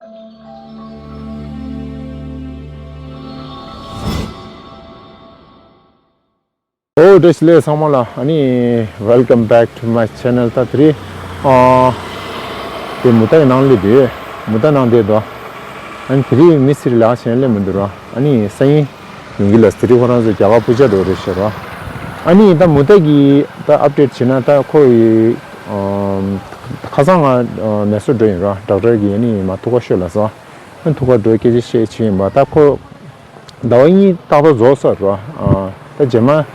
Oh, this is Samala. Ani welcome back to my channel. Tatri, the mutai nangli de, mutai nang de do. And three mystery last channel mundura. Ani say English three for us Java puja do reshara. Ani the mutagi the update china ta koi khasanga meso doing ra. Doctor gi ani matuka shola sa. And tuka do keji she chimba ta ko dawai ta do zosa ra. Ta jema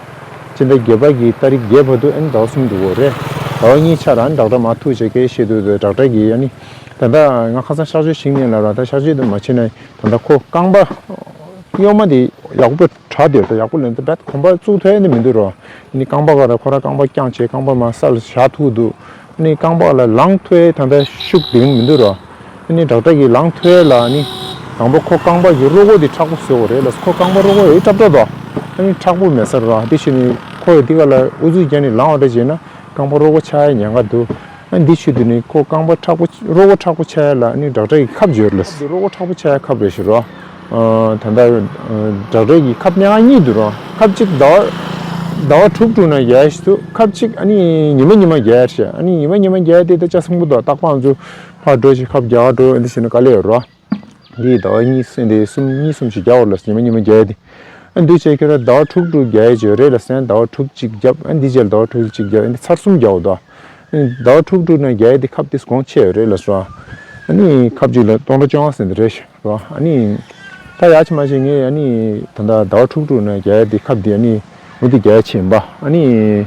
진짜 개박이 딸이 개버도 엔 다스음도 오래 어니 차란 다다 마투 제게 시도도 다다기 아니 다다 nga khasa shaji singni la da shaji de machine da ko kangba yomadi yakbu chade da yakbu len da bat komba zu thwe ni minduro ni kangba ga da khora kangba kyang che kangba ma sal sha thu du ni kangba la lang thwe da shuk ding minduro ni dautagi lang thwe la ni kangba ko kangba yurogo di chaku so re la ko kangba rogo e tabda da ni chaku mesara dishini ko digala uzu jani lang de jena kangba rogo chai nyanga du and dishudini ko kangba chaku rogo chaku chai la ni dautagi khap jorlas rogo chaku chai khap reshiro tanda dautagi khap nya ni duro khap chik da thuk tu na yash tu khap chik ani nima yash ani nima yade de chasmu do takpan ju pa do chi khap ja do dishini kale ro di da ni sinde sum chi jawlas nima yade and do check it da thuk tu gauge re la san da thuk chik jab and diesel da thuk chik jab and sarsum jaw da thuk tu na gauge khap dis gong che re la swa ani khap ji la tong chang sen re swa ani ta ya chi ma jing ye ani tanda da thuk tu na gauge khap di ani udi gauge chen ba ani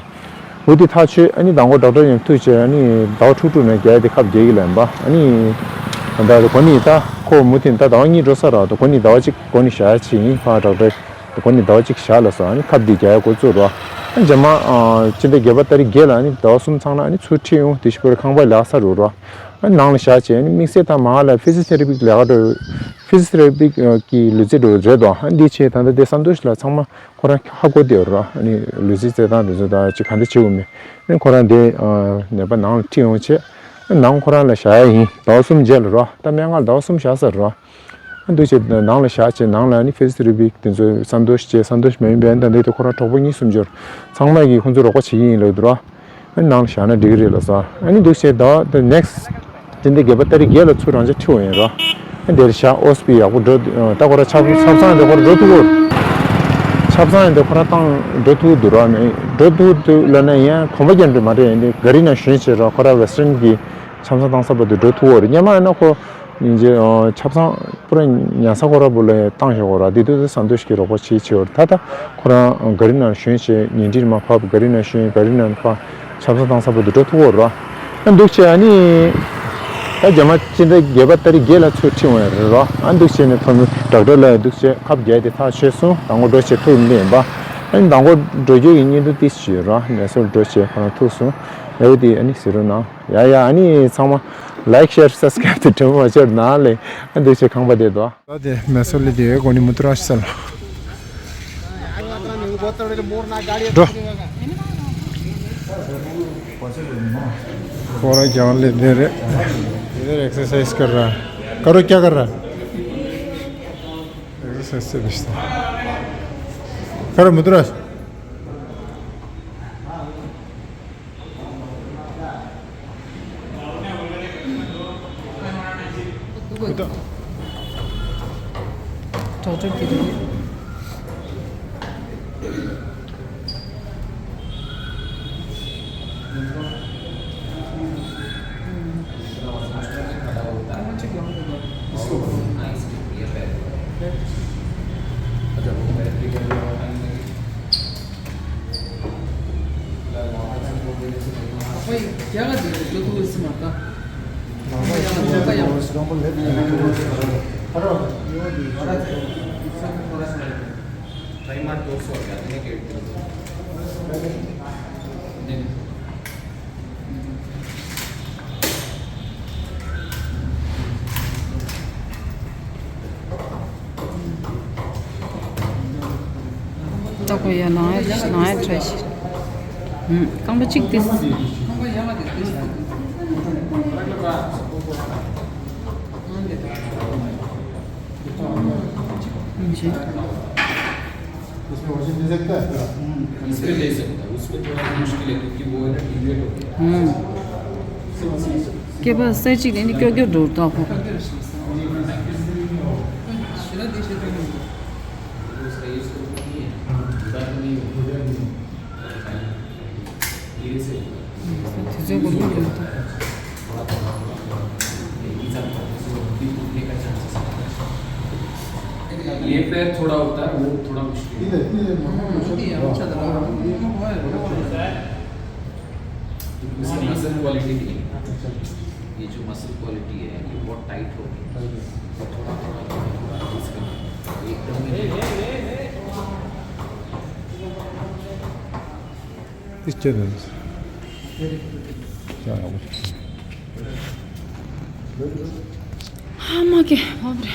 udi tha che ani dang go da da tu che ani da thuk tu na gauge khap je gi lan ba ani tanda ko ni ta ko mutin ta da ni ro sa ra to ko ni da chi ko ni sha chi pa da कोनी दावचिक शालसा अनि खद्दी गया को चोरो जमा चिंदे गेबतरी गेला अनि दावसुम छाना अनि छुट्टी हो दिसपर खंबा लासा रोरो अनि नाम शाचे अनि मिक्से ता माला फिजियोथेरेपी लगादो फिजियोथेरेपी की लुजिदो रेदो अनि दिचे ता दे संतोष ला छमा कोरा हागो देरो अनि लुजिसे ता दो छि खान्दे छिउमे अनि कोरा दे नेबा नाम टिओचे नाम कोरा ला शाय दावसुम जेल रो ता म्यांगा दावसुम शासर रो दोचे नांगला शाचे नांगला नि फेसरिबि तंजो संतोष में बेंदा दे तो कोरा टोबनी सुमजर सांगमागी हुंजरो को छिगि लदरो अनि नांग शाना डिग्री लसा अनि दोचे द नेक्स्ट जिंदे गेबतरी गेल छुरांज ठोय रो अनि देरशा ओसपी आगो द ता कोरा छापसान दे कोरा दतु छापसान दे कोरा तां दतु दुरा ने दतु लना या खोमजन रे मारे ने गरीना शेचे रो कोरा वेस्टर्न की छापसान तां सब दतु रो न्यामा न को 이제 찹상 그런 야사고라 볼래 땅셔고라 디도 산도시키로 같이 치어 타다 그런 거리나 쉬시 년지마 파 거리나 쉬 거리나 파 찹상 당사부도 도토고라 안도치 아니 자마 진짜 개바터리 게라 초치오라 안도치네 통 다더라 두치 갑게데 타셰소 당고도치 투인데 봐 아니 당고 도저 인니도 티시라 내서 도치 하나 투수 여기 아니 시로나 야야 아니 상마 like share subscribe to my channel nale and this khangba de do ade mesole de goni mutra sal do थोड़ा जान ले दे रहे इधर एक्सरसाइज कर रहा है करो क्या कर रहा है एक्सरसाइज से बिस्तर करो मुद्रास Такое знает чаще. Камбачик ты. जी इसमें वॉशिंग दे सकता है इसमें ले सकता है, उसमें थोड़ा मुश्किल है क्योंकि वो है ना डिलेट हो गया। के बस सही चीज़ नहीं क्यों क्यों ढूंढता हूँ उसका ये सब नहीं है, बात नहीं है। ये से तुझे को भी ढूंढता ये पैर थोड़ा होता है, वो थोड़ा मुश्किल है। इसकी मसल क्वालिटी नहीं है। ये जो मसल क्वालिटी है ये बहुत टाइट हो गई, थोड़ा इसका एकदम इच्छेदन क्या है हाँ माँ के बाप रे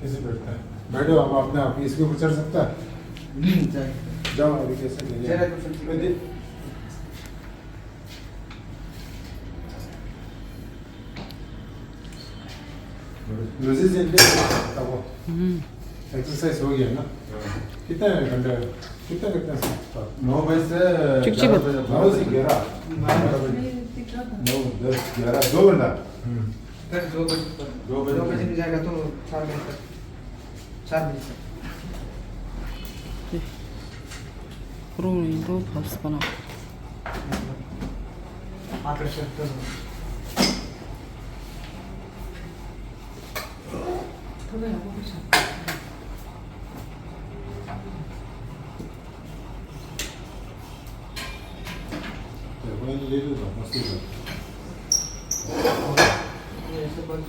कैसे बैठता है बैठो आप अपने आप ही इसके ऊपर चढ़ सकता है जाओ अभी कैसे ले एक्सरसाइज हो गया ना कितना घंटा कितना करते हैं 9 बजे से चिकचिक 9 से 11 9 10 11 2 घंटा 2 बजे नहीं जाएगा तो 4 बजे तक 4 बजे तक 프로그램도 봤거나 आकर्षक तो ले लो मस्ती कर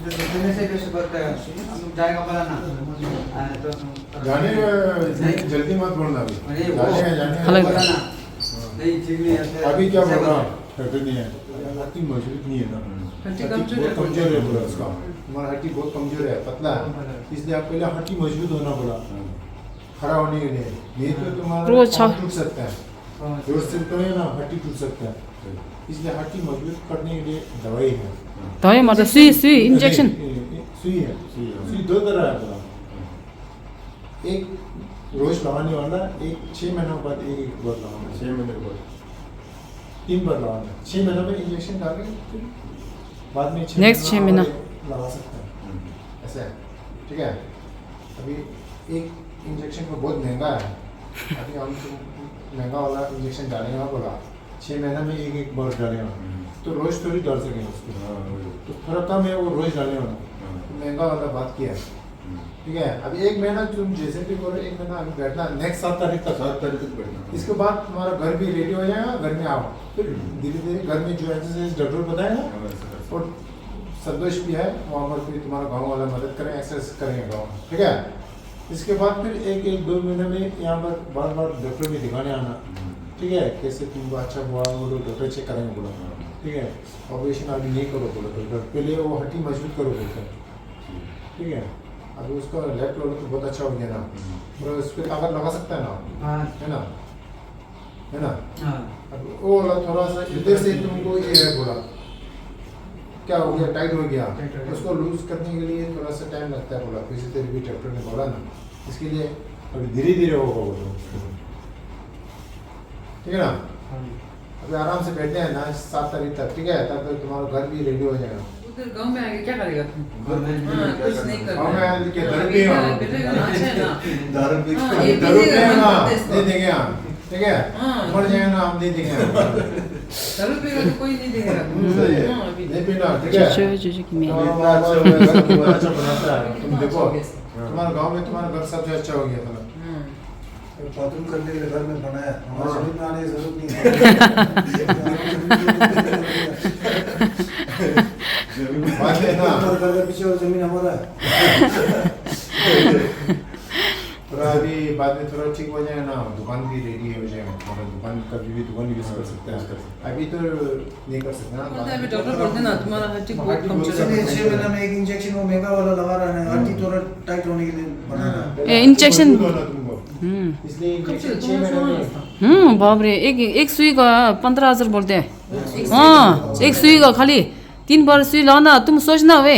देखने से कैसे बढ़ता है हम लोग जाएगा पता ना तो जाने जल्दी मत बोलना अभी जाने अलग पता ना नहीं ठीक नहीं है अभी क्या बोल रहा डॉक्टर नहीं है हड्डी मजबूत नहीं है ना हड्डी बहुत कमजोर है बोला उसका हमारा हड्डी बहुत कमजोर है पतला है इसलिए आप पहले हड्डी मजबूत होना बोला खड़ा होने के लिए नहीं तो तुम्हारा रोज पाँव टूट सकता है जोर से करें ना हड्डी टूट सकता है इसलिए हड्डी मजबूत करने के लिए दवाई है 더위 맞아 수이 인젝션 सुई है सुई 2 तरह है बोला एक रोज लगाने वाला एक 6 महीनों बाद एक बार लगाना 6 महीने बाद 3 बार लगाना 6 महीनों में इंजेक्शन डालें फिर बाद में 6 Next 6 महीना लगा सकते हैं ऐसा है ठीक है अभी एक इंजेक्शन को बहुत महंगा है अभी हम महंगा वाला इंजेक्शन डालेंगे बोला 6 महीने में एक बार डालेगा तो रोज थोड़ी डाल सकेंगे उसको तो थोड़ा कम है वो रोज डालने वाला तो महंगा वाला बात किया है ठीक है अभी 1 महीना तुम जैसे भी करो 1 महीना अभी बैठना नेक्स्ट 7 तारीख तक बैठना इसके बाद तुम्हारा घर भी रेडी हो जाएगा घर में आओ फिर धीरे धीरे घर में जो एक्सरसाइज डॉक्टर बताएगा और संतोष भी है वहाँ पर फिर तुम्हारा गाँव वाला मदद करें एक्सरसाइज करेंगे गाँव ठीक है इसके बाद फिर 1-2 महीने में यहाँ पर बार बार डॉक्टर भी दिखाने आना ठीक है कैसे तुमको अच्छा हुआ वो डॉक्टर चेक करेंगे बोला ठीक है ऑपरेशन अभी नहीं करो बोला डॉक्टर पहले वो हड्डी मजबूत करो बोलते ठीक है अभी उसका लेफ्ट वाला तो बहुत अच्छा हो गया ना और उस पर ताकत लगा सकता है ना है ना अब वो वाला थोड़ा सा इधर से तुमको ये है बोला क्या हो गया टाइट हो गया उसको लूज करने के लिए थोड़ा सा टाइम लगता है बोला फिजियोथेरेपी डॉक्टर ने बोला ना इसके लिए अभी धीरे धीरे होगा बोलो ठीक है ना अभी आराम से बैठे हैं ना 7 तारीख तक ठीक है तब तक तुम्हारा घर भी रेडी हो जाएगा उधर गांव में आके क्या करेगा तुम घर में कुछ नहीं करना गाँव में आके क्या दर भी है अच्छा है ना दर भी हाँ, ये दर भी पे है ना टेस्ट दे देंगे हम ठीक है हाँ। मर जाएगा ना हम दे देंगे दारू पिएगा तो कोई नहीं देगा सही है हाँ, अभी नहीं पीना ठीक है 주주주주 김이 अच्छा बनाता है तुम देखो तुम्हारा गांव में तुम्हारा घर सबसे अच्छा हो गया था बाथरूम करने के लिए घर में बनाया हमारे शरीर में आने की जरूरत नहीं बात है ना घर के पीछे और जमीन हमारा है थोड़ा अभी बाद में थोड़ा ठीक हो जाएगा ना दुकान भी रेडी हो जाएगा हमारा दुकान कभी भी दुकान यूज कर सकते हैं अभी तो नहीं कर सकते ना अभी डॉक्टर बोलते ना तुम्हारा हड्डी बहुत कमजोर इसलिए है 6 महीने में एक इंजेक्शन वो महंगा वाला लगा रहा है हड्डी थोड़ा टाइट होने के लिए बना रहा है ए, इंजेक्शन तुमको इसलिए इंजेक्शन 6 महीने में बाप रे एक सुई का 15,000 बोलते हैं हाँ एक सुई का खाली 3 बार सुई लाना तुम सोचना वे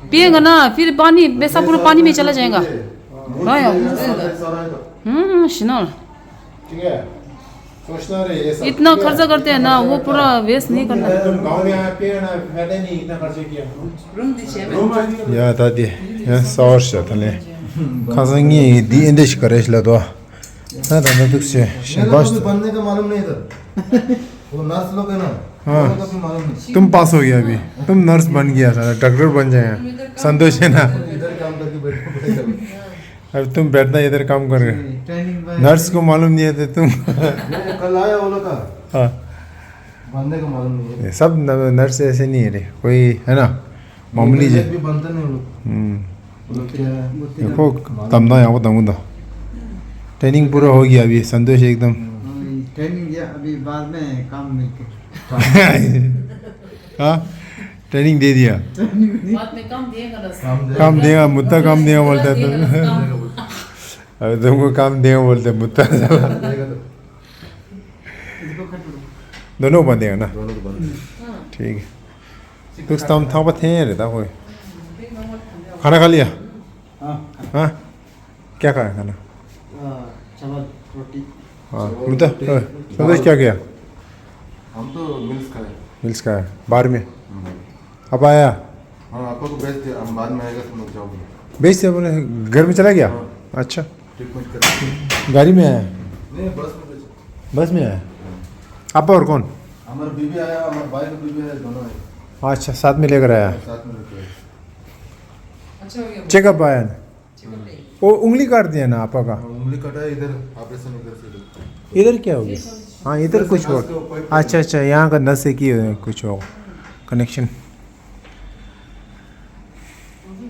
पिएगा ना फिर पानी वैसा पूरा पानी में चला जाएगा रायो शिनल ठीक है सोचना रे ये सब इतना खर्चा करते हैं ना वो पूरा वेस्ट नहीं करना तुम गांव में आए पे ना फायदा नहीं इतना खर्च किया रूम दीजिए या दादी या सॉर्स चले खासंगी दी इंदेश करेश ला दो ना तो मैं तुझसे बस बनने का मालूम नहीं था वो नर्स लोग है ना हाँ। उनको भी मालूम नहीं तुम पास हो गया अभी तुम नर्स बन गया था डॉक्टर बन जाए संतोष है ना इधर काम करके बैठना पड़ेगा अब तुम बैठना इधर काम कर रहे ट्रेनिंग में नर्स को मालूम नहीं है तो तुम नहीं, कल आया वो लोग का हाँ बनने का मालूम नहीं है ये सब नर्स ऐसे नहीं है रे कोई है ना मामूली वो है भी बनते नहीं वो लोग वो लोग क्या है देखो तमना यहाँ को तमुदा ट्रेनिंग पूरा हो गया अभी संतोष एकदम ट्रेनिंग दिया अभी बाद में काम मिलके हाँ ट्रेनिंग दे दिया बाद में कम दिएगा ना काम देगा मुद्दा काम देगा बोलता है तुम अभी तुमको काम देगा बोलते हैं मुद्दा दोनों को बंदेगा ना दोनों को बनते ठीक है तो तम था थे रहता कोई खाना खा लिया हाँ क्या खाया खाना चावल रोटी हाँ मुद्दा संतोष क्या किया हम तो मिल्स खाए मिल्स खाया बाहर में अब आया हाँ आपको को भेज दिया हम बाद में आएगा तुम लोग जाओ बेच दिया बोले घर में चला गया अच्छा ट्रीटमेंट कर गाड़ी में आया नहीं बस में भेजो बस में आया आप और कौन हमारा बीबी आया हमारे भाई का बीबी आया दोनों आए अच्छा साथ में लेकर आया साथ में रुके अच्छा हो गया चेकअप आया ना वो उंगली काट दिया ना आपा का उंगली कटा है इधर ऑपरेशन इधर से इधर क्या हो गया हाँ इधर कुछ हो अच्छा अच्छा यहाँ का नस से की कुछ हो कनेक्शन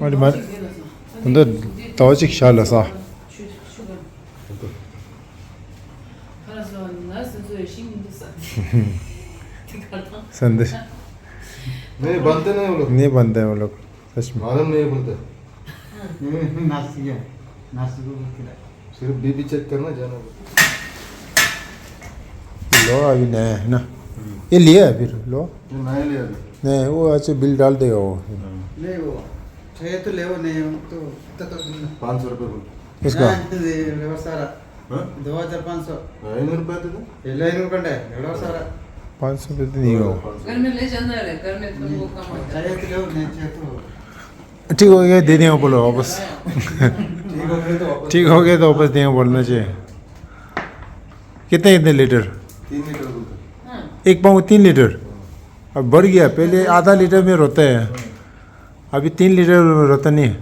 और मैं उधर तवचिक शाल सा संदेश नहीं बनते नहीं वो लोग नहीं बनते हैं वो लोग सच में मालूम नहीं बोलते नासिक है नासिक को सिर्फ बीबी चेक करना जाना लो अभी नया है ना ये लिया है फिर लो ये नया लिया अभी नहीं वो अच्छा बिल डाल देगा वो ले वो चाहिए तो ले वो नहीं तो 500 रुपये बोल इसका लेवर सारा हाँ 2500 500 रुपये थे ಎಲ್ಲ 500 ಕಂಡೆ लेवर सारा 500 रुपये तो नहीं होगा घर में ले जाना है घर में तुमको कम होता है चाहिए तो ले नहीं चाहिए तो ठीक हो गया दे देंगे बोलो वापस ठीक हो गया तो वापस ठीक हो गया तो वापस देंगे बोलना चाहिए कितने कितने लीटर 3 लीटर बोलते हाँ एक पाँव 3 लीटर अब बढ़ गया पहले आधा लीटर में रोता है अभी 3 लीटर रोता नहीं है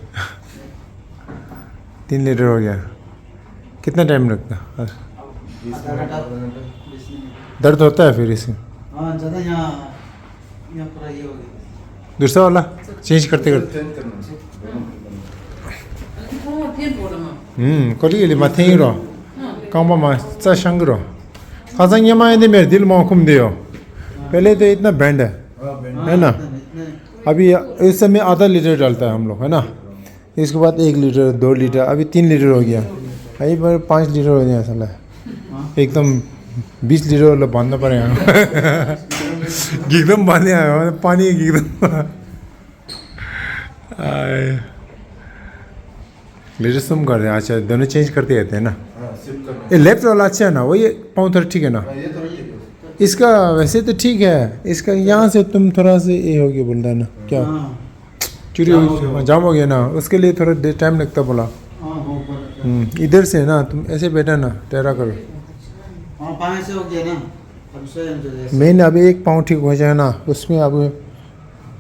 3 लीटर हो गया कितना टाइम लगता है 20 घंटा मिनट दर्द होता है फिर इसमें हां ज्यादा यहाँ यहाँ पूरा ये हो गया दूसरा वाला चेंज करते करते चेंज करना 어, bien 보라마. 거리길이 마탱이로 काममा चा शंगरो खासा ये मायने मेरे दिल में हुक्म दियो पहले तो इतना बैंड है ना अभी इस समय आधा लीटर डालता है हम लोग है ना इसके बाद 1 लीटर 2 लीटर अभी 3 लीटर हो गया अभी पर 5 लीटर हो गया साला एकदम 20 लीटर वाला बांधना पड़ेगा एकदम बांधे आया पानी एकदम लीटर तुम कर रहे हैं अच्छा दोनों चेंज करते रहते हैं ना हाँ शिफ्ट करना ये लेफ्ट वाला अच्छा है ना वही पाँव थोड़ा ठीक है ना हाँ, ये तो ठीक है इसका वैसे तो ठीक है इसका यहाँ से तुम थोड़ा सा ये हो गया बोलता है ना क्या हाँ चोरी हो जाम हो गया ना उसके लिए थोड़ा टाइम लगता बोला हाँ हो पर इधर से ना तुम ऐसे बैठा ना ठहरा करो हाँ पानी से हो गया ना अब स्वयं जो जैसे मेन अभी एक पाँव ठीक हो जाए ना उसमें अब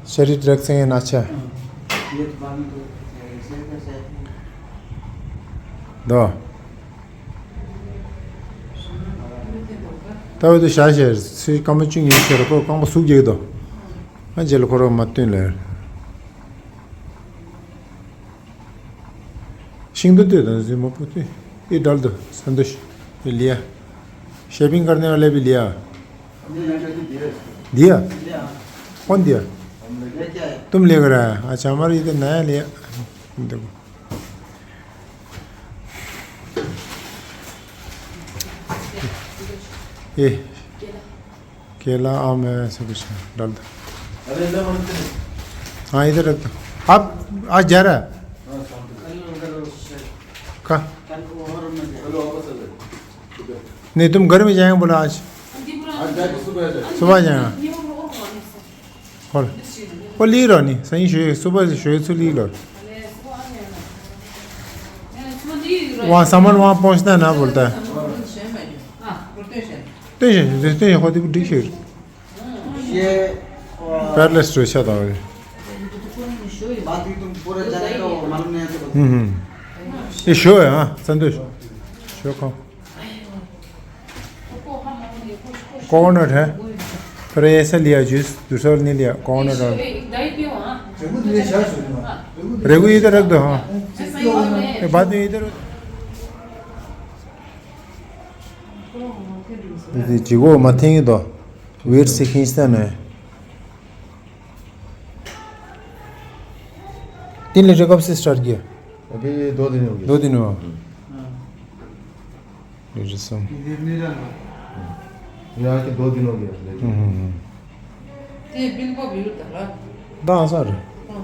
शरीर रख सकें ना अच्छा ये तो पानी को ऐसे कैसे दो तब तो शायद से कम चुंगी करो को कम सूख जाए तो हाँ जेल करो मत ले शिंग दे दो जी मोपते ये डाल दो संतोष ये लिया शेविंग करने वाले भी लिया दिया कौन दिया ये क्या है तुम लेकर आया अच्छा हमारे इधर नया लिया देखो ये केला आम है ऐसा कुछ है डाल दो अरे ना बनते हाँ इधर रख दो आप आज जा रहा है कहाँ नहीं तुम घर में जाएंगे बोला आज सुबह जाएगा वो ली लो नहीं सही सुबह से ली लो वहाँ सामान वहाँ पहुँचता है ना बोलता है देखते हैं खुद भी ठीक ये पैरलेस तो अच्छा था बात भी तुम पूरे जाने का मालूम नहीं है तो ये शो है हाँ संतोष शो खाओ कोकोनट है फिर ऐसा लिया जूस दूसरा नहीं लिया कोकोनट और रेगू इधर रख दो हाँ बाद में इधर जिगो मथेंगे तो वेट से खींचता ना 3 लीटर कब से स्टार्ट किया अभी 2 दिन हो गए 2 दिन हुआ लीटर सम यहाँ के 2 दिन हो गए ये बिल को भी उतारा दा सर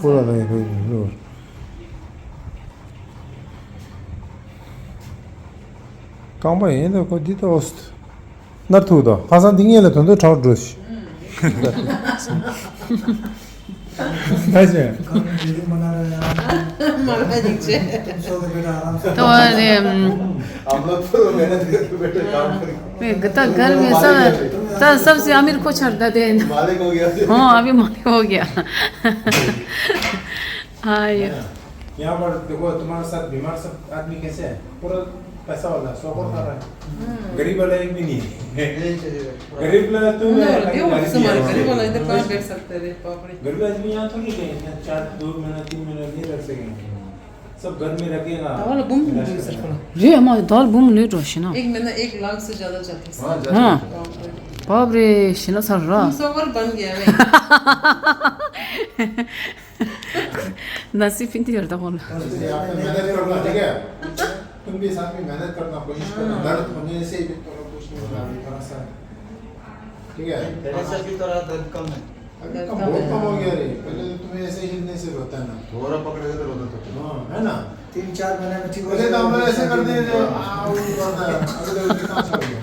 पूरा था ये काम भाई ये तो कोई दी तो ओस्ट नर्थ हुआ खासा दिंगे ले तो ठाउट रोश ऐसे तो हम लोग तो मेहनत करके बैठे काम करके तो घर में सबसे अमीर को छोड़ देते हैं मालिक हो गया हाँ अभी मालिक हो गया हाँ ये यहाँ पर देखो तुम्हारे साथ बीमार सब आदमी कैसे है पूरा पैसा वाला सौ कर रहा है गरीब वाला एक भी नहीं है गरीब वाला तुम गरीब वाला इधर कहाँ बैठ सकते रे पापड़ी गरीब आदमी यहाँ थोड़ी रहेंगे 2 महीना 3 महीना नहीं रख सकेंगे सब घर में रखेगा वाला बूम सर ये हमारे दाल बूम नहीं रोश ना एक महीना 1 लाख से ज्यादा चलती है हाँ बाप रे शिना सर रहा सोवर बन गया है नसीब इंती करता कौन आपने मेहनत करना ठीक है तुम भी साथ में मेहनत करना कोशिश करना दर्द होने से भी थोड़ा कुछ नहीं होगा थोड़ा सा ठीक है ऐसा की तरह दर्द कम है अभी कम बहुत कम हो गया रे पहले तो तुम्हें ऐसे हिलने से होता है ना थोड़ा पकड़ेगा तो रोता तो हाँ है ना 3-4 महीने में ठीक हो पहले तो हम लोग ऐसे करते हैं जो वो करता है अभी तो कितना अच्छा हो गया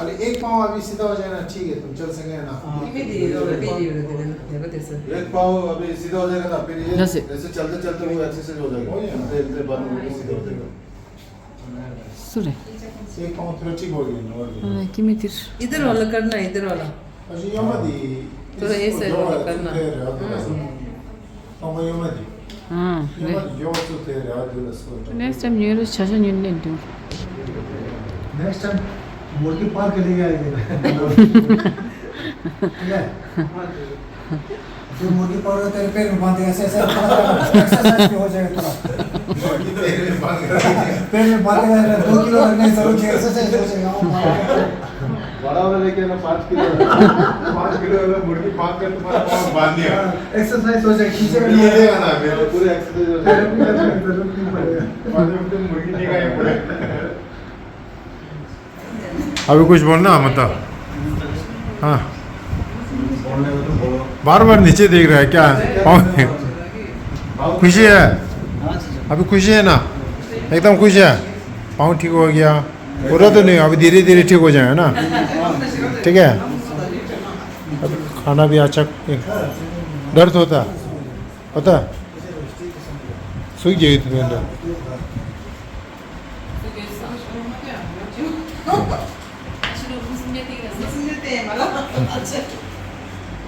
अरे एक पाँव अभी सीधा हो जाए ना ठीक है तुम चल सके ना एक पाँव अभी सीधा हो जाएगा ना फिर ये जैसे? ऐसे चलते चलते वो एक्सरसाइज हो जाएगा फिर बाद में सीधा हो जाएगा सुरे एक पाँव थोड़ा ठीक हो गया ना और भी किमितिर इधर वाला करना है इधर वाला अजी यमदी थोड़ा ये साइड वाला करना पाँव यमदी हाँ यमदी जो तो तेरे याद है उसको नेक्स्ट टाइम न्यूज़ चाचा न्यूज़ नहीं दूँ नेक्स्ट टाइम मुर्गी पार के लिए आएंगे ठीक है जो मुर्गी पार तेरे पैर में बांधे ऐसे ऐसे एक्सरसाइज भी हो जाएगा थोड़ा पैर में बांधे 2 किलो लगने की जरूरत है एक्सरसाइज हो जाएगा बड़ा वाला लेके ना 5 किलो 5 किलो वाला मुर्गी पाँच कर तुम्हारा पाँव बांध दिया एक्सरसाइज हो जाएगा खींचेगा ये देगा ना मेरे पूरे एक्सरसाइज हो जाएगा बाद में तुम मुर्गी नहीं खाए पूरे अभी कुछ बोलना मतलब हाँ बार बार नीचे देख रहा है क्या पाँव खुशी है अभी खुशी है ना एकदम खुश है पाँव ठीक हो गया पूरा तो नहीं अभी धीरे धीरे ठीक हो जाएगा ना ठीक है अभी खाना भी अच्छा दर्द होता पता सूख गई तुम्हें अंदर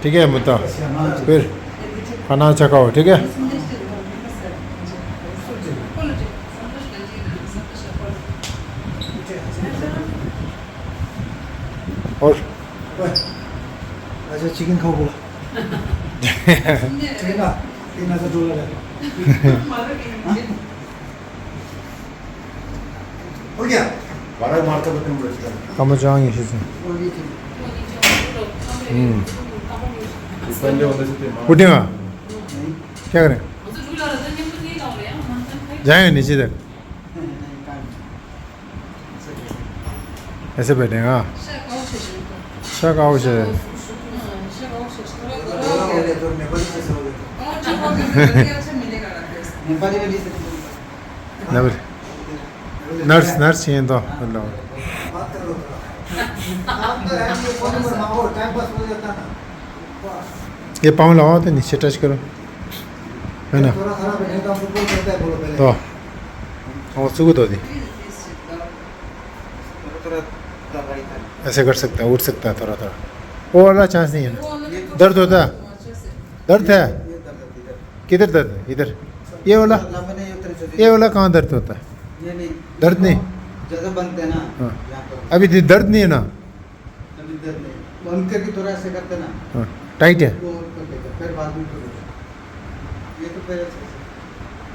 ठीक है मुद्दा फिर खाना अच्छा खाओ ठीक है और अच्छा चिकन खाओ बोला चिकन का $3,000 हो गया 12 मार्च को तुम बैठता कम जाएंगे इसे संडे होने से उठेगा क्या करें जाएंगे नीचे तक ऐसे बैठेगा शक आओ से तो मैं बड़ी पैसे हो गए नेपाली में लिख नर्स नर्स चाहिए तो मतलब बात करो आप तो है ये फोन नंबर मांगो टाइम पास हो जाता ना ये पाँव लगाओ तो नीचे टच करो है ना थोड़ा खराब है तो हमको कॉल करता है बोलो पहले तो और सुगुत होती ऐसे कर सकता है उठ सकता है थोड़ा थोड़ा वो वाला चांस नहीं है ना दर्द होता है दर्द है किधर दर्द है इधर ये वाला कहाँ दर्द होता है ये नहीं दर्द नहीं ज्यादा बनते हैं ना हाँ। यहाँ पर अभी दर्द नहीं है ना अभी दर्द नहीं बंद करके थोड़ा ऐसे करते ना हाँ टाइट है वो कर देगा फिर बाद में करो ये तो पहले से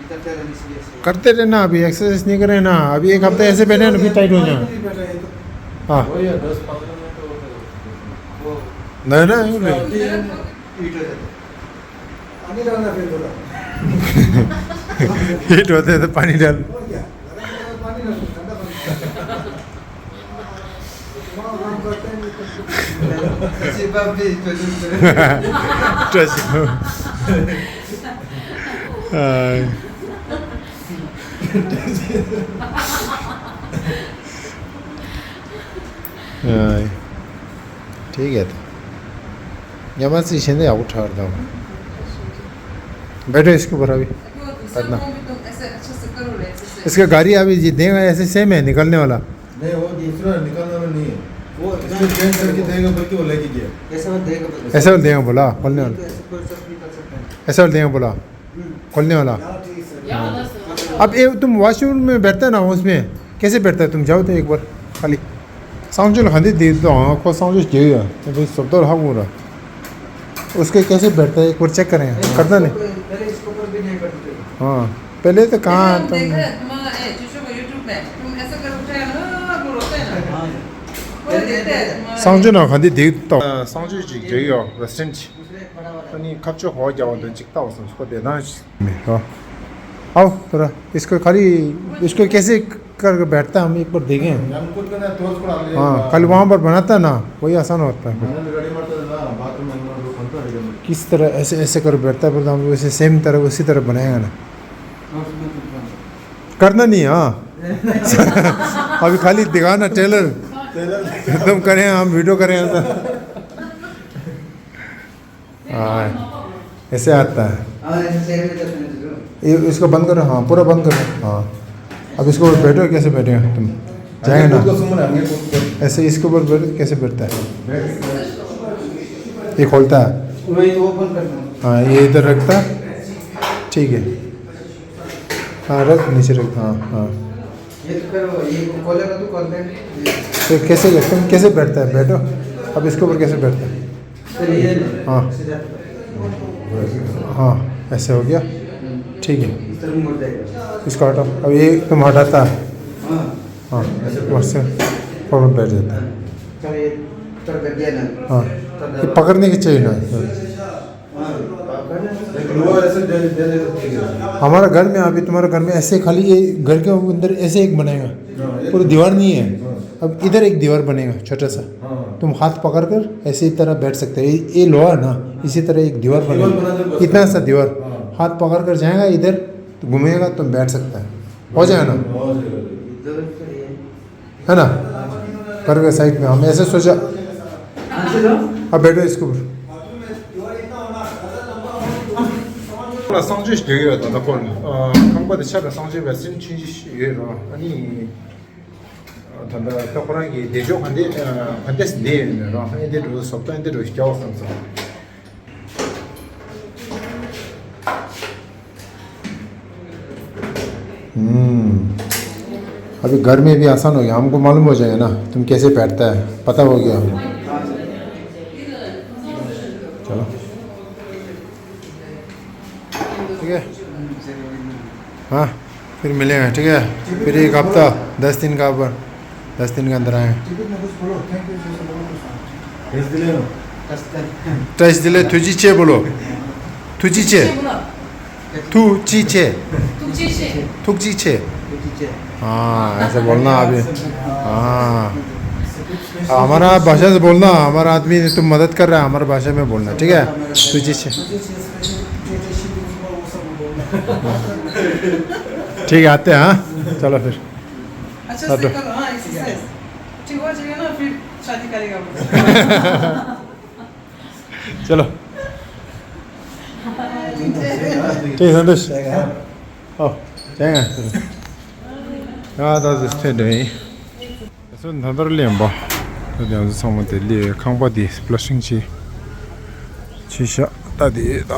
इधर चल इसलिए से करते रहना अभी एक्सरसाइज नहीं करे ना अभी एक हफ्ता ऐसे बैठे ना फिर टाइट हो जाए हाँ वही है 10-15 मिनट तो वो नहीं ना ईट हो जाता पानी डालना फिर थोड़ा हीट होते हैं तो पानी डाल और क्या पानी डालो ठंडा पानी वहाँ काम करते हैं ऐसी बात भी टच ठीक है तो यहाँ से इसे आउट उठा रहा हूँ बैठो इसके ऊपर अभी करना ऐसे अच्छे से करो रे ऐसे इसका गाड़ी अभी जी देगा ऐसे सेम है निकलने वाला नहीं वो दूसरा निकलने में नहीं है वो इसको चेंज करके देगा बल्कि वो लेके गया ऐसा मत देगा ऐसा वाला देगा बोला खोलने वाला ऐसे कोई सब निकल सकते हैं ऐसा वाला देगा बोला खोलने वाला यार ठीक है अब ये तुम वॉशरूम में बैठते ना उसमें कैसे बैठता है तुम जाओ तो एक बार खाली साउंड खाली दे दो आँखों साउंड जगह भाई सब तो हाँ बोल रहा उसके कैसे बैठता है एक बार चेक करें करता नहीं पहले इसको ऊपर भी नहीं करते हाँ पहले तो कहाँ तुम तुम देख रहे तुम्हारा चूचू को YouTube में तुम ऐसा कर उठाया ना वो रोते हैं ना हाँ वो देखते हैं तुम्हारा- साउंड खाली दे दो साउंड जगह रेस्टोरेंट दूसरे बड़ा वाला 아니 갑자기 거기 와도 찍다 왔어. उसको देना आओ थोड़ा इसको खाली इसको कैसे करके बैठता है हम एक बार देखें हम खुद करना तोड़ पड़ा ले हाँ खाली वहाँ पर बनाता है ना वही आसान होता है मैंने गाड़ी मारता था ना बाथरूम में वो कंट्रोल कर दिया किस तरह ऐसे ऐसे कर बैठता है पर हम वैसे सेम तरह उसी तरह बनाएगा ना और उसमें कुछ बना करना नहीं हाँ अभी खाली दिखाना टेलर तुम करें हम वीडियो करें हाँ ऐसे आता है हाँ ऐसे शेयर में करते हैं जो ये इसको बंद करो हाँ पूरा बंद करो हाँ अब इसको बैठो कैसे बैठेगा तुम जाएगा ना खुद को सुमन आगे खुद को ऐसे इसके ऊपर बैठो कैसे बैठता है ये खोलता है वही ओपन करना हाँ ये इधर रखता है ठीक है हाँ रख नीचे रख हाँ हाँ ये तो फिर ये खोलेगा तो खोलते हैं तो कैसे तुम कैसे बैठता है बैठो अब इसके ऊपर कैसे बैठता है फिर ये हाँ ऐसे जाता है हाँ ऐसे हो गया ठीक है इस तरफ मुड़ जाएगा इसको हटाओ अब ये तुम हटाता है हाँ हाँ वैसे फौरन बैठ जाता है चलो ये तर कर दिया ना हाँ ये पकड़ने की चाहिए ना हाँ एक लोहा ऐसे दे दे दे ठीक है हमारा घर में अभी तुम्हारे घर में ऐसे खाली ये घर के अंदर ऐसे एक बनाएगा पूरी दीवार नहीं है अब इधर एक दीवार बनेगा छोटा सा हाँ तुम हाथ पकड़ कर ऐसे ही तरह बैठ सकते हो ये लोहा है ना इसी तरह एक दीवार बना दे बनेगा बस। इतना सा दीवार हाँ। हाथ पकड़ कर जाएगा इधर तो घूमेगा तुम बैठ सकता है हो जाएगा ना इधर से ये है ना घर के साइड में हम ऐसे सोचा हाँ चलो अब बैठो इसके ऊपर 상주시 되게 왔다 나 걸. 강바드 차가 상주 베스트 친지 예로 아니 단다 떡고랑이 대조 한데 한테스 네로 한데로 속도인데로 시켜왔어. अभी घर में भी आसान हो गया हमको मालूम हो जाएगा ना तुम कैसे बैठता है पता हो गया चलो ठीक है हाँ फिर मिलेंगे ठीक है फिर एक हफ्ता 10 दिन का ऊपर 10 दिन के अंदर आएंगे टिकट में कुछ बोलो थैंक यू जैसे बोलो इस दिले ना टच दिले तुझीचे बोलो तुझीचे तुझीचे तुझीचे हाँ ऐसे बोलना अभी हाँ हमारा भाषा से बोलना हमारा आदमी तुम मदद कर रहा है हमारा भाषा में बोलना ठीक है तुझीचे ठीक है आते हैं हाँ चलो फिर अच्छा हाँ, से तो- करो हाँ एक्सरसाइज ठीक हो जाएगा ना फिर शादी करेगा वो चलो ठीक है संतोष जाएगा 다 됐을 텐데 손 다들리면 봐 그냥 상문 들리 강바디 플러싱지 지샤 따디다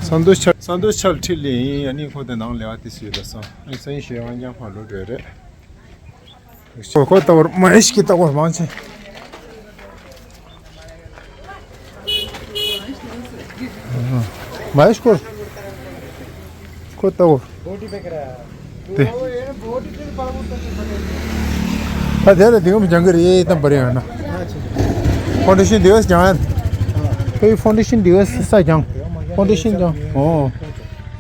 산도철 틸리 아니 고대 나온 레와티스라서 선시 완전 팔로 되래 그거 또 맛있겠다고 많지 맛있고 그것도 네. अरे देखो जंगल ये इतना बढ़िया है ना फाउंडेशन दिवस जान कोई फाउंडेशन दिवस सा जान फाउंडेशन जान ओ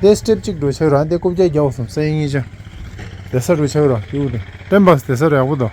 दे स्टेप चिक दो छ रहा देखो जाए जाओ सम सही ही जा दसर दो छ रहा क्यों दे टाइम बस दसर है वो तो